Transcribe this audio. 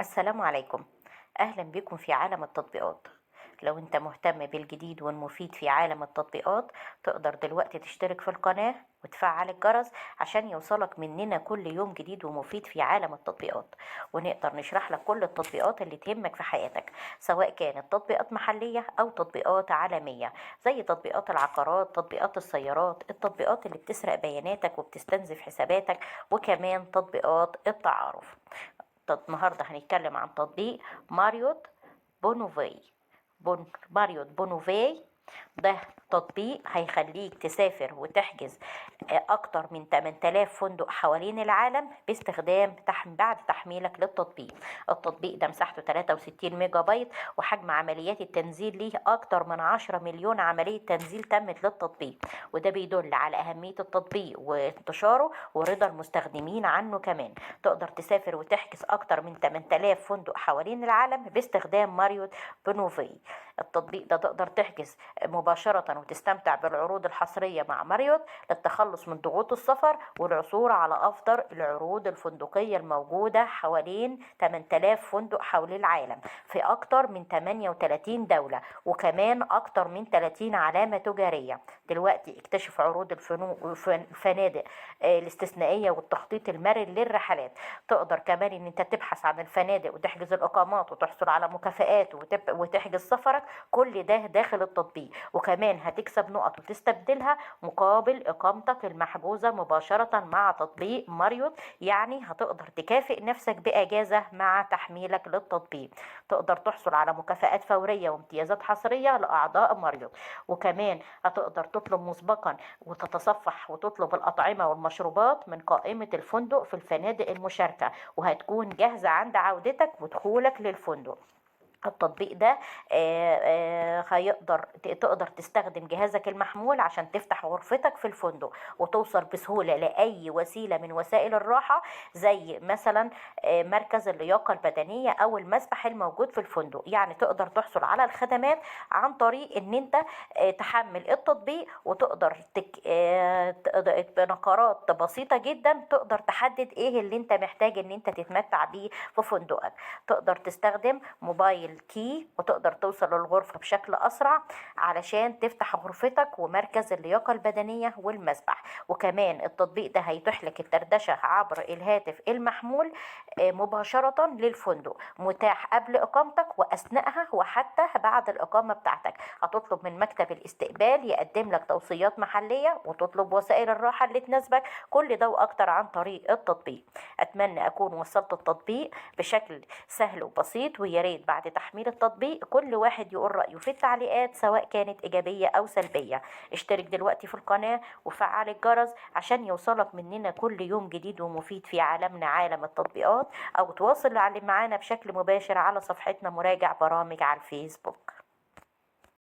السلام عليكم. أهلا بكم في عالم التطبيقات. لو أنت مهتم بالجديد والمفيد في عالم التطبيقات، تقدر دلوقتي تشترك في القناة وتفعل الجرس عشان يوصلك مننا كل يوم جديد ومفيد في عالم التطبيقات، ونقدر نشرح لك كل التطبيقات اللي تهمك في حياتك، سواء كانت تطبيقات محلية أو تطبيقات عالمية، زي تطبيقات العقارات، تطبيقات السيارات، التطبيقات اللي بتسرق بياناتك وبتستنزف حساباتك، وكمان تطبيقات التعارف. النهاردة هنتكلم عن تطبيق ماريوت بونوفي. ماريوت بونوفي ده تطبيق هيخليك تسافر وتحجز أكتر من 8000 فندق حوالين العالم باستخدام بعد تحميلك للتطبيق. التطبيق ده مساحته 63 ميجا بايت، وحجم عمليات التنزيل ليه أكتر من 10 مليون عملية تنزيل تمت للتطبيق، وده بيدل على أهمية التطبيق وانتشاره ورضا المستخدمين عنه. كمان تقدر تسافر وتحجز أكتر من 8000 فندق حوالين العالم باستخدام ماريوت بونوفي. التطبيق ده تقدر تحجز مباشرة وتستمتع بالعروض الحصرية مع ماريوت للتخلص من ضغوط السفر والعثور على أفضل العروض الفندقية الموجودة حوالين 8000 فندق حول العالم في أكتر من 38 دولة، وكمان أكتر من 30 علامة تجارية. دلوقتي اكتشف عروض الفنادق الاستثنائية والتخطيط المرن للرحلات. تقدر كمان ان انت تبحث عن الفنادق وتحجز الإقامات وتحصل على مكافآت وتحجز سفرك، كل ده داخل التطبيق. وكمان هتكسب نقط وتستبدلها مقابل إقامتك المحجوزة مباشرة مع تطبيق ماريوت، يعني هتقدر تكافئ نفسك بأجازة مع تحميلك للتطبيق. تقدر تحصل على مكافآت فورية وامتيازات حصرية لأعضاء ماريوت، وكمان هتقدر تطلب مسبقا وتتصفح وتطلب الأطعمة والمشروبات من قائمة الفندق في الفنادق المشاركة، وهتكون جاهزة عند عودتك ودخولك للفندق. التطبيق ده تقدر تستخدم جهازك المحمول عشان تفتح غرفتك في الفندق وتوصل بسهولة لأي وسيلة من وسائل الراحة، زي مثلا مركز اللياقة البدنية أو المسبح الموجود في الفندق. يعني تقدر تحصل على الخدمات عن طريق ان انت تحمل التطبيق، وتقدر بنقرات بسيطة جدا تقدر تحدد ايه اللي انت محتاج ان انت تتمتع بيه في فندقك. تقدر تستخدم موبايل كي وتقدر توصل للغرفة بشكل أسرع علشان تفتح غرفتك ومركز اللياقة البدنية والمسبح. وكمان التطبيق ده هيتيح لك الدردشة عبر الهاتف المحمول مباشرة للفندق، متاح قبل إقامتك وأثناءها وحتى بعد الإقامة بتاعتك. هتطلب من مكتب الاستقبال يقدم لك توصيات محلية وتطلب وسائل الراحة اللي تناسبك، كل ده وأكتر عن طريق التطبيق. أتمنى أكون وصلت التطبيق بشكل سهل وبسيط، ويا ريت بعد تحميل التطبيق كل واحد يقول رأيه في التعليقات سواء كانت إيجابية أو سلبية. اشترك دلوقتي في القناة وفعل الجرس عشان يوصلك مننا كل يوم جديد ومفيد في عالمنا عالم التطبيقات، أو تواصل معنا بشكل مباشر على صفحتنا مراجع برامج على الفيسبوك.